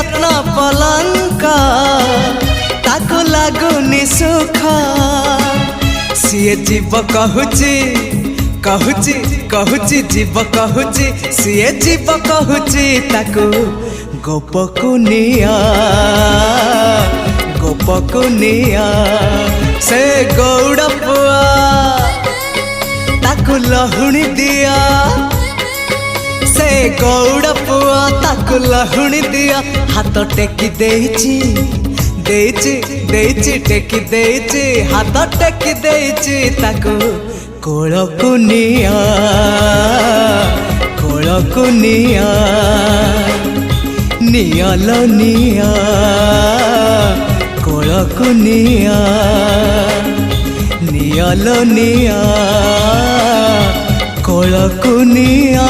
रत्न पलंक ताको लागुनि सुख सीए जीव कहूची कहूची कहूची जीव कहूची सीए जीव कहूची ताको गोपकुनिया गोपकुनिया से गौड़ पुआ ताको लहुणी दिया से गौड़ पुआ ताको लहुणी दिया हाथ टेकी देइची देइची देइची टेकी देइची हाथ टेकी देइची ताको कोलकुनिया कोलकुनिया नियालो निया कोलकुनिया नियालो निया कोलकुनिया।